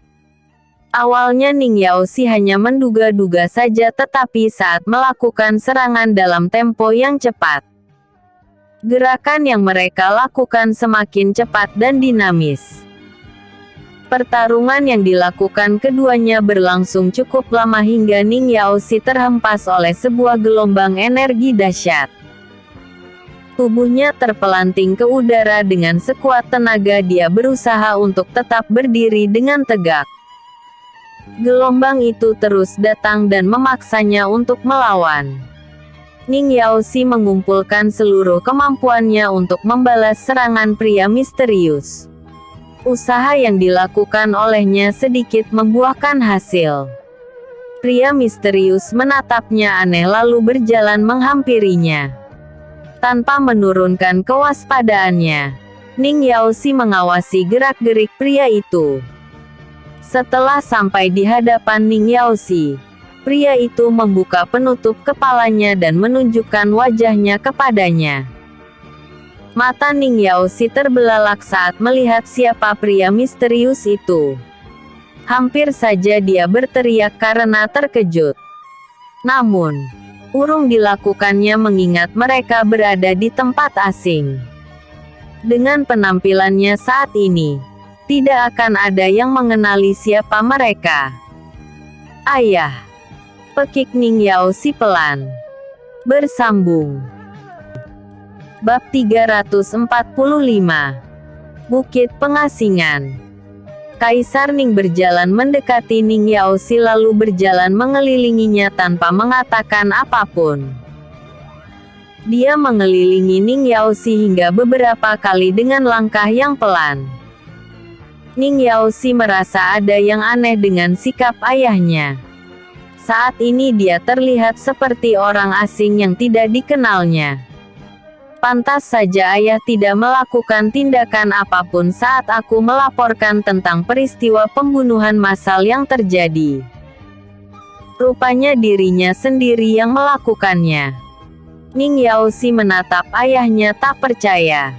Awalnya Ning Yaoxi hanya menduga-duga saja, tetapi saat melakukan serangan dalam tempo yang cepat, gerakan yang mereka lakukan semakin cepat dan dinamis. Pertarungan yang dilakukan keduanya berlangsung cukup lama hingga Ning Yaoxi terhempas oleh sebuah gelombang energi dahsyat. Tubuhnya terpelanting ke udara dengan sekuat tenaga. Dia berusaha untuk tetap berdiri dengan tegak. Gelombang itu terus datang dan memaksanya untuk melawan. Ning Yaoxi mengumpulkan seluruh kemampuannya untuk membalas serangan pria misterius. Usaha yang dilakukan olehnya sedikit membuahkan hasil. Pria misterius menatapnya aneh lalu berjalan menghampirinya. Tanpa menurunkan kewaspadaannya, Ning Yaoxi mengawasi gerak-gerik pria itu. Setelah sampai di hadapan Ning Yaoxi, pria itu membuka penutup kepalanya dan menunjukkan wajahnya kepadanya. Mata Ning Yaoxi terbelalak saat melihat siapa pria misterius itu. Hampir saja dia berteriak karena terkejut. Namun, urung dilakukannya mengingat mereka berada di tempat asing. Dengan penampilannya saat ini, tidak akan ada yang mengenali siapa mereka. Ayah, pekik Ning Yaoxi pelan. Bersambung. Bab 345. Bukit Pengasingan. Kaisar Ning berjalan mendekati Ning Yaoxi lalu berjalan mengelilinginya tanpa mengatakan apapun. Dia mengelilingi Ning Yaoxi hingga beberapa kali dengan langkah yang pelan. Ning Yaoxi merasa ada yang aneh dengan sikap ayahnya. Saat ini dia terlihat seperti orang asing yang tidak dikenalnya. Pantas saja ayah tidak melakukan tindakan apapun saat aku melaporkan tentang peristiwa pembunuhan massal yang terjadi. Rupanya dirinya sendiri yang melakukannya. Ning Yaoxi menatap ayahnya tak percaya.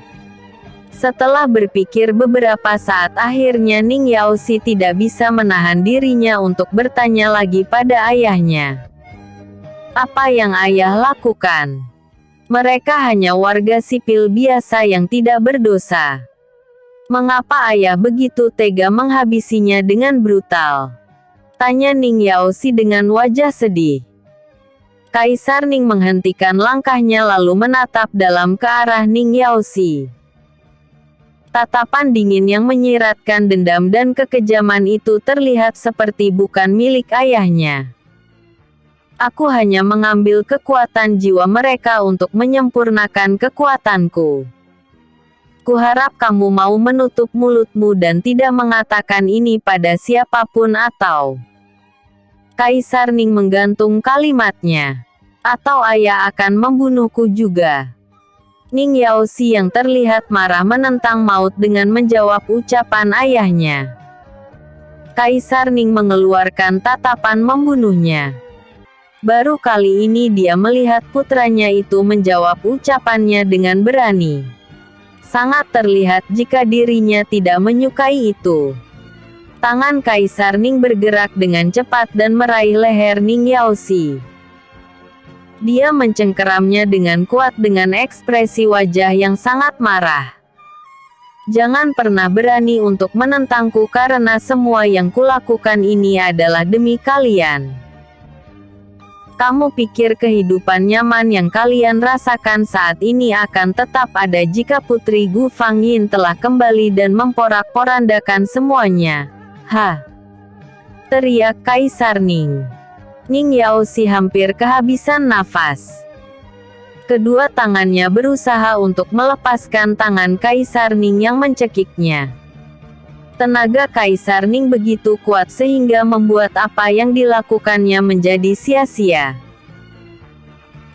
Setelah berpikir beberapa saat, akhirnya Ning Yaoxi tidak bisa menahan dirinya untuk bertanya lagi pada ayahnya. Apa yang ayah lakukan? Mereka hanya warga sipil biasa yang tidak berdosa. Mengapa ayah begitu tega menghabisinya dengan brutal? Tanya Ning Yaoxi dengan wajah sedih. Kaisar Ning menghentikan langkahnya lalu menatap dalam ke arah Ning Yaoxi. Tatapan dingin yang menyiratkan dendam dan kekejaman itu terlihat seperti bukan milik ayahnya. Aku hanya mengambil kekuatan jiwa mereka untuk menyempurnakan kekuatanku. Kuharap kamu mau menutup mulutmu dan tidak mengatakan ini pada siapapun atau... Kaisar Ning menggantung kalimatnya. Atau ayah akan membunuhku juga. Ning Yaoxi yang terlihat marah menentang maut dengan menjawab ucapan ayahnya. Kaisar Ning mengeluarkan tatapan membunuhnya. Baru kali ini dia melihat putranya itu menjawab ucapannya dengan berani. Sangat terlihat jika dirinya tidak menyukai itu. Tangan Kaisar Ning bergerak dengan cepat dan meraih leher Ning Yaoxi. Dia mencengkeramnya dengan kuat dengan ekspresi wajah yang sangat marah. Jangan pernah berani untuk menentangku karena semua yang kulakukan ini adalah demi kalian. Kamu pikir kehidupan nyaman yang kalian rasakan saat ini akan tetap ada jika Putri Gu Fangyin telah kembali dan memporak-porandakan semuanya? Hah! Teriak Kaisar Ning. Ning Yaoxi hampir kehabisan nafas. Kedua tangannya berusaha untuk melepaskan tangan Kaisar Ning yang mencekiknya. Tenaga Kaisar Ning begitu kuat sehingga membuat apa yang dilakukannya menjadi sia-sia.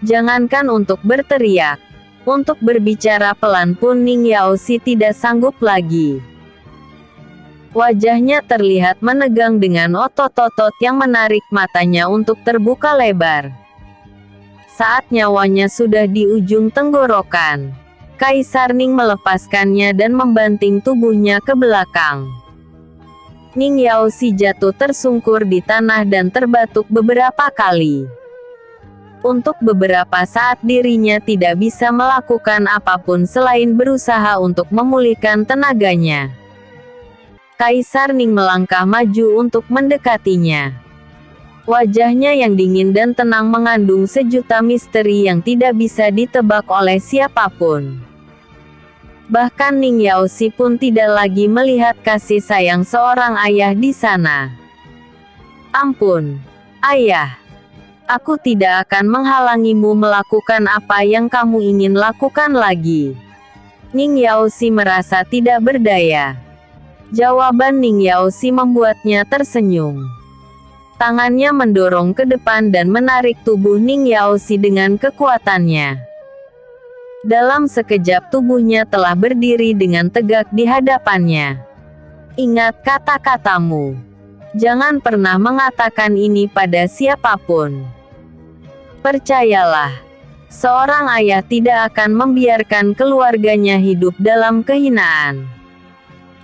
Jangankan untuk berteriak, untuk berbicara pelan pun Ning Yaoxi tidak sanggup lagi. Wajahnya terlihat menegang dengan otot-otot yang menarik matanya untuk terbuka lebar. Saat nyawanya sudah di ujung tenggorokan, Kaisar Ning melepaskannya dan membanting tubuhnya ke belakang. Ning Yaoxi jatuh tersungkur di tanah dan terbatuk beberapa kali. Untuk beberapa saat dirinya tidak bisa melakukan apapun selain berusaha untuk memulihkan tenaganya. Kaisar Ning melangkah maju untuk mendekatinya. Wajahnya yang dingin dan tenang mengandung sejuta misteri yang tidak bisa ditebak oleh siapapun. Bahkan Ning Yaoxi pun tidak lagi melihat kasih sayang seorang ayah di sana. Ampun, ayah. Aku tidak akan menghalangimu melakukan apa yang kamu ingin lakukan lagi. Ning Yaoxi merasa tidak berdaya. Jawaban Ning Yaoxi membuatnya tersenyum. Tangannya mendorong ke depan dan menarik tubuh Ning Yaoxi dengan kekuatannya. Dalam sekejap tubuhnya telah berdiri dengan tegak di hadapannya. Ingat kata-katamu. Jangan pernah mengatakan ini pada siapapun. Percayalah, seorang ayah tidak akan membiarkan keluarganya hidup dalam kehinaan.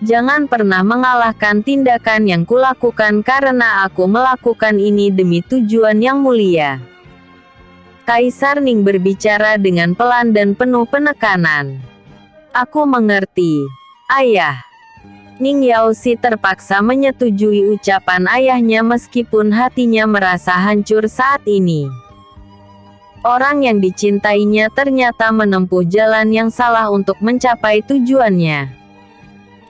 Jangan pernah mengalahkan tindakan yang kulakukan karena aku melakukan ini demi tujuan yang mulia. Kaisar Ning berbicara dengan pelan dan penuh penekanan. Aku mengerti, ayah. Ning Yaoxi terpaksa menyetujui ucapan ayahnya meskipun hatinya merasa hancur saat ini. Orang yang dicintainya ternyata menempuh jalan yang salah untuk mencapai tujuannya.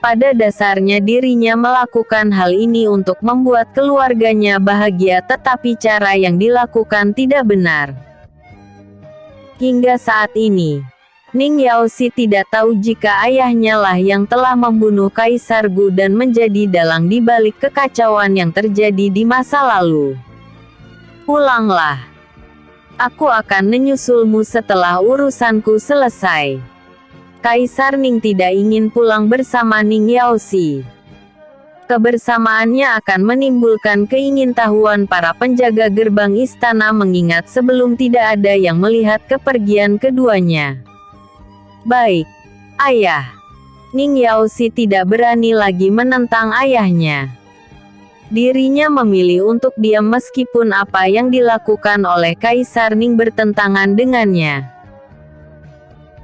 Pada dasarnya dirinya melakukan hal ini untuk membuat keluarganya bahagia, tetapi cara yang dilakukan tidak benar. Hingga saat ini, Ning Yaoxi tidak tahu jika ayahnya lah yang telah membunuh Kaisar Gu dan menjadi dalang di balik kekacauan yang terjadi di masa lalu. Pulanglah. Aku akan menyusulmu setelah urusanku selesai. Kaisar Ning tidak ingin pulang bersama Ning Yaoxi. Kebersamaannya akan menimbulkan keingintahuan para penjaga gerbang istana mengingat sebelum tidak ada yang melihat kepergian keduanya. Baik, ayah. Ning Yaoxi tidak berani lagi menentang ayahnya. Dirinya memilih untuk diam meskipun apa yang dilakukan oleh Kaisar Ning bertentangan dengannya.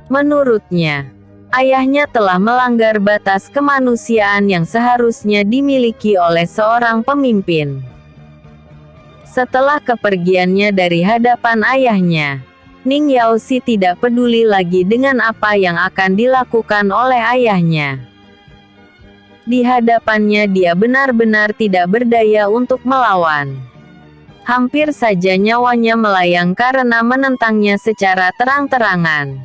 Menurutnya, ayahnya telah melanggar batas kemanusiaan yang seharusnya dimiliki oleh seorang pemimpin. Setelah kepergiannya dari hadapan ayahnya, Ning Yaoxi tidak peduli lagi dengan apa yang akan dilakukan oleh ayahnya. Di hadapannya dia benar-benar tidak berdaya untuk melawan. Hampir saja nyawanya melayang karena menentangnya secara terang-terangan.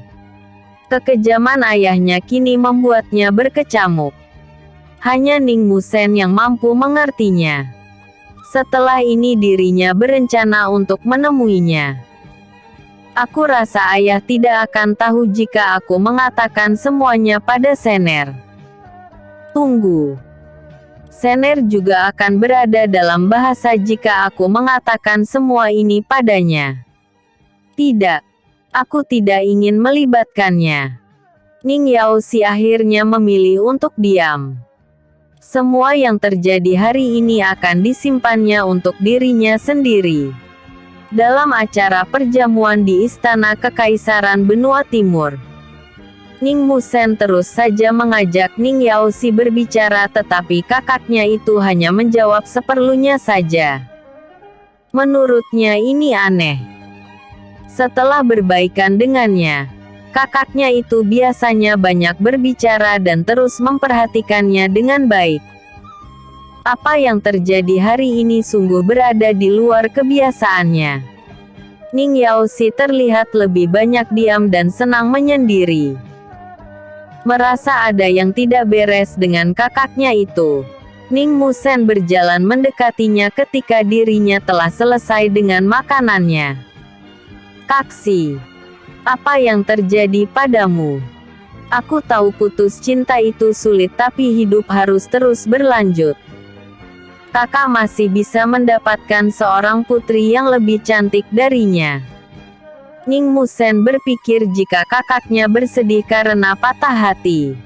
Kekejaman ayahnya kini membuatnya berkecamuk. Hanya Ning Musen yang mampu mengertinya. Setelah ini dirinya berencana untuk menemuinya. Aku rasa ayah tidak akan tahu jika aku mengatakan semuanya pada Sener. Tunggu. Sener juga akan berada dalam bahasa jika aku mengatakan semua ini padanya. Tidak. Aku tidak ingin melibatkannya. Ning Yaoxi akhirnya memilih untuk diam. Semua yang terjadi hari ini akan disimpannya untuk dirinya sendiri. Dalam acara perjamuan di Istana Kekaisaran Benua Timur, Ning Musen terus saja mengajak Ning Yaoxi berbicara tetapi kakaknya itu hanya menjawab seperlunya saja. Menurutnya ini aneh. Setelah berbaikan dengannya, kakaknya itu biasanya banyak berbicara dan terus memperhatikannya dengan baik. Apa yang terjadi hari ini sungguh berada di luar kebiasaannya. Ning Yaoxi terlihat lebih banyak diam dan senang menyendiri. Merasa ada yang tidak beres dengan kakaknya itu, Ning Musen berjalan mendekatinya ketika dirinya telah selesai dengan makanannya. Kaksi, apa yang terjadi padamu? Aku tahu putus cinta itu sulit tapi hidup harus terus berlanjut. Kakak masih bisa mendapatkan seorang putri yang lebih cantik darinya. Ning Musen berpikir jika kakaknya bersedih karena patah hati.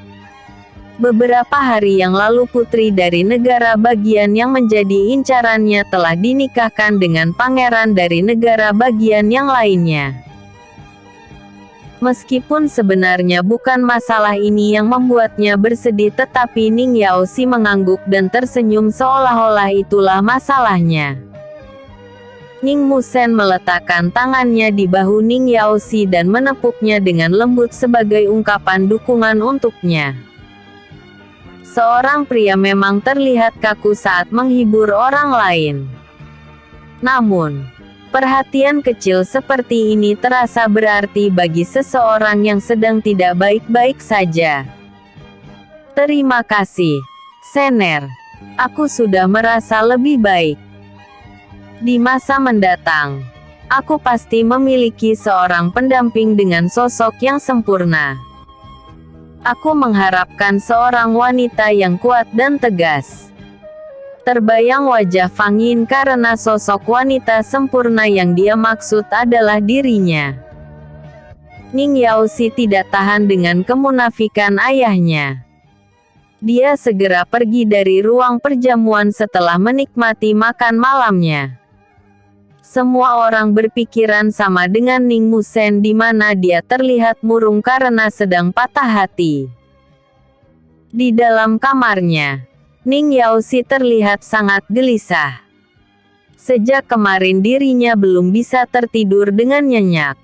Beberapa hari yang lalu putri dari negara bagian yang menjadi incarannya telah dinikahkan dengan pangeran dari negara bagian yang lainnya. Meskipun sebenarnya bukan masalah ini yang membuatnya bersedih tetapi Ning Yaoxi mengangguk dan tersenyum seolah-olah itulah masalahnya. Ning Musen meletakkan tangannya di bahu Ning Yaoxi dan menepuknya dengan lembut sebagai ungkapan dukungan untuknya. Seorang pria memang terlihat kaku saat menghibur orang lain. Namun, perhatian kecil seperti ini terasa berarti bagi seseorang yang sedang tidak baik-baik saja. Terima kasih, Sener. Aku sudah merasa lebih baik. Di masa mendatang, aku pasti memiliki seorang pendamping dengan sosok yang sempurna. Aku mengharapkan seorang wanita yang kuat dan tegas. Terbayang wajah Fang Yin karena sosok wanita sempurna yang dia maksud adalah dirinya. Ning Yaoxi tidak tahan dengan kemunafikan ayahnya. Dia segera pergi dari ruang perjamuan setelah menikmati makan malamnya. Semua orang berpikiran sama dengan Ning Musen di mana dia terlihat murung karena sedang patah hati. Di dalam kamarnya, Ning Yaoxi terlihat sangat gelisah. Sejak kemarin dirinya belum bisa tertidur dengan nyenyak.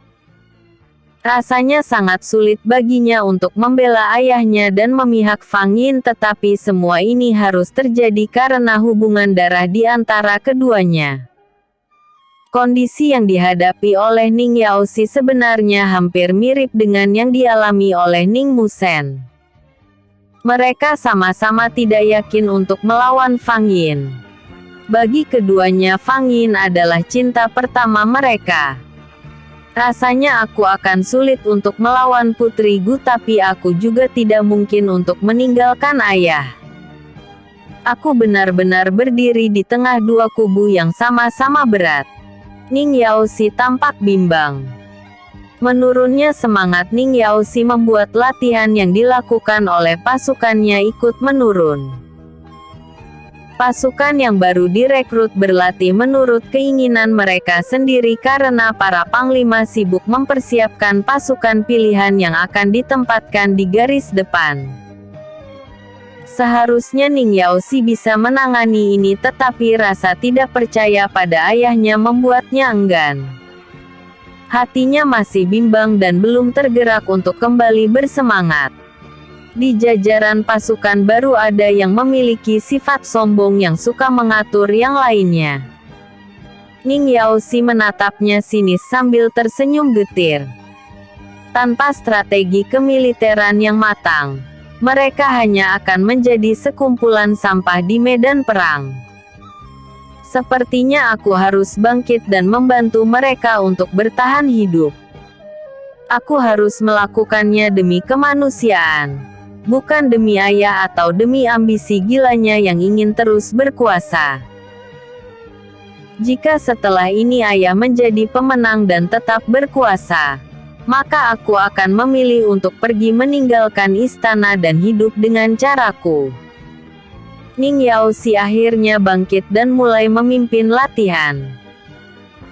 Rasanya sangat sulit baginya untuk membela ayahnya dan memihak Fang Yin tetapi semua ini harus terjadi karena hubungan darah di antara keduanya. Kondisi yang dihadapi oleh Ning Yaoxi sebenarnya hampir mirip dengan yang dialami oleh Ning Musen. Mereka sama-sama tidak yakin untuk melawan Fang Yin. Bagi keduanya Fang Yin adalah cinta pertama mereka. Rasanya aku akan sulit untuk melawan Putri Gu, tapi aku juga tidak mungkin untuk meninggalkan ayah. Aku benar-benar berdiri di tengah dua kubu yang sama-sama berat. Ning Yaoxi tampak bimbang. Menurunnya semangat Ning Yaoxi membuat latihan yang dilakukan oleh pasukannya ikut menurun. Pasukan yang baru direkrut berlatih menurut keinginan mereka sendiri karena para panglima sibuk mempersiapkan pasukan pilihan yang akan ditempatkan di garis depan. Seharusnya Ning Yaoxi bisa menangani ini, tetapi rasa tidak percaya pada ayahnya membuatnya enggan. Hatinya masih bimbang dan belum tergerak untuk kembali bersemangat. Di jajaran pasukan baru ada yang memiliki sifat sombong yang suka mengatur yang lainnya. Ning Yaoxi menatapnya sinis sambil tersenyum getir. Tanpa strategi kemiliteran yang matang, mereka hanya akan menjadi sekumpulan sampah di medan perang. Sepertinya aku harus bangkit dan membantu mereka untuk bertahan hidup. Aku harus melakukannya demi kemanusiaan. Bukan demi ayah atau demi ambisi gilanya yang ingin terus berkuasa. Jika setelah ini ayah menjadi pemenang dan tetap berkuasa, maka aku akan memilih untuk pergi meninggalkan istana dan hidup dengan caraku. Ning Yaoxi akhirnya bangkit dan mulai memimpin latihan.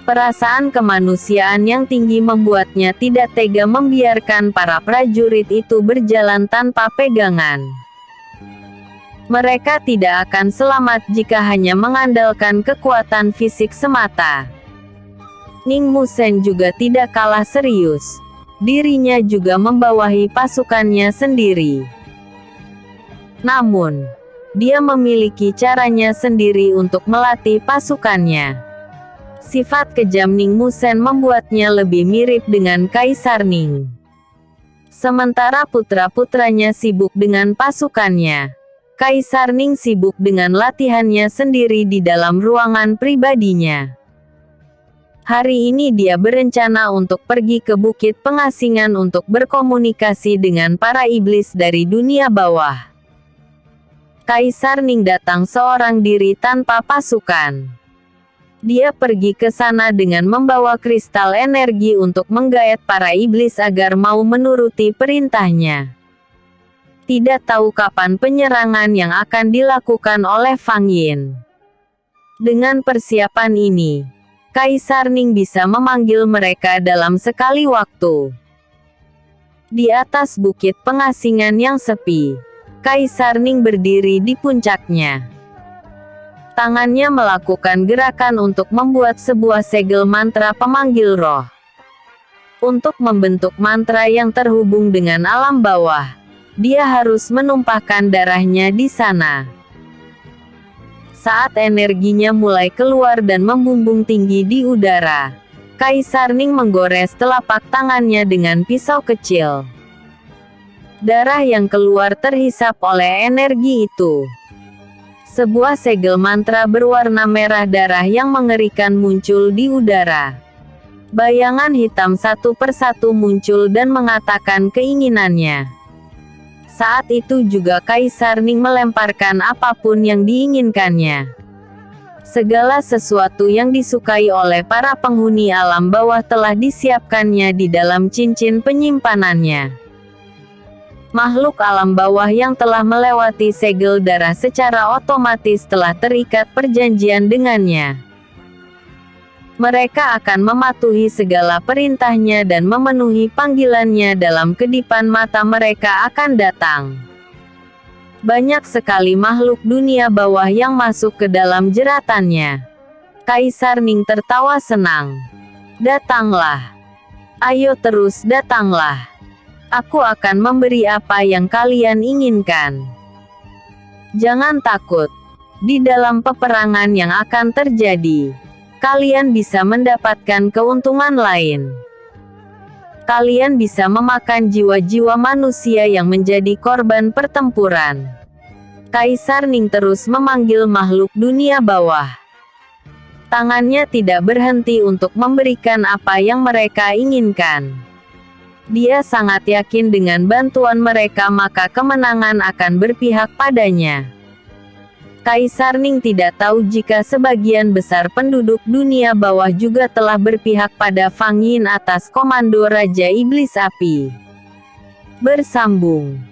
Perasaan kemanusiaan yang tinggi membuatnya tidak tega membiarkan para prajurit itu berjalan tanpa pegangan. Mereka tidak akan selamat jika hanya mengandalkan kekuatan fisik semata. Ning Musen juga tidak kalah serius. Dirinya juga membawahi pasukannya sendiri. Namun, dia memiliki caranya sendiri untuk melatih pasukannya. Sifat kejam Ning Musen membuatnya lebih mirip dengan Kaisar Ning. Sementara putra-putranya sibuk dengan pasukannya, Kaisar Ning sibuk dengan latihannya sendiri di dalam ruangan pribadinya. Hari ini dia berencana untuk pergi ke Bukit Pengasingan untuk berkomunikasi dengan para iblis dari dunia bawah. Kaisar Ning datang seorang diri tanpa pasukan. Dia pergi ke sana dengan membawa kristal energi untuk menggaet para iblis agar mau menuruti perintahnya. Tidak tahu kapan penyerangan yang akan dilakukan oleh Fang Yin. Dengan persiapan ini, Kaisar Ning bisa memanggil mereka dalam sekali waktu. Di atas Bukit Pengasingan yang sepi, Kaisar Ning berdiri di puncaknya. Tangannya melakukan gerakan untuk membuat sebuah segel mantra pemanggil roh. Untuk membentuk mantra yang terhubung dengan alam bawah, dia harus menumpahkan darahnya di sana. Saat energinya mulai keluar dan membumbung tinggi di udara, Kaisar Ning menggores telapak tangannya dengan pisau kecil. Darah yang keluar terhisap oleh energi itu. Sebuah segel mantra berwarna merah darah yang mengerikan muncul di udara. Bayangan hitam satu persatu muncul dan mengatakan keinginannya. Saat itu juga Kaisar Ning melemparkan apapun yang diinginkannya. Segala sesuatu yang disukai oleh para penghuni alam bawah telah disiapkannya di dalam cincin penyimpanannya. Makhluk alam bawah yang telah melewati segel darah secara otomatis telah terikat perjanjian dengannya. Mereka akan mematuhi segala perintahnya dan memenuhi panggilannya dalam kedipan mata mereka akan datang. Banyak sekali makhluk dunia bawah yang masuk ke dalam jeratannya. Kaisar Ning tertawa senang. Datanglah. Ayo terus datanglah. Aku akan memberi apa yang kalian inginkan. Jangan takut. Di dalam peperangan yang akan terjadi, kalian bisa mendapatkan keuntungan lain. Kalian bisa memakan jiwa-jiwa manusia yang menjadi korban pertempuran. Kaisar Ning terus memanggil makhluk dunia bawah. Tangannya tidak berhenti untuk memberikan apa yang mereka inginkan. Dia sangat yakin dengan bantuan mereka maka kemenangan akan berpihak padanya. Kaisar Ning tidak tahu jika sebagian besar penduduk dunia bawah juga telah berpihak pada Fang Yin atas komando Raja Iblis Api. Bersambung.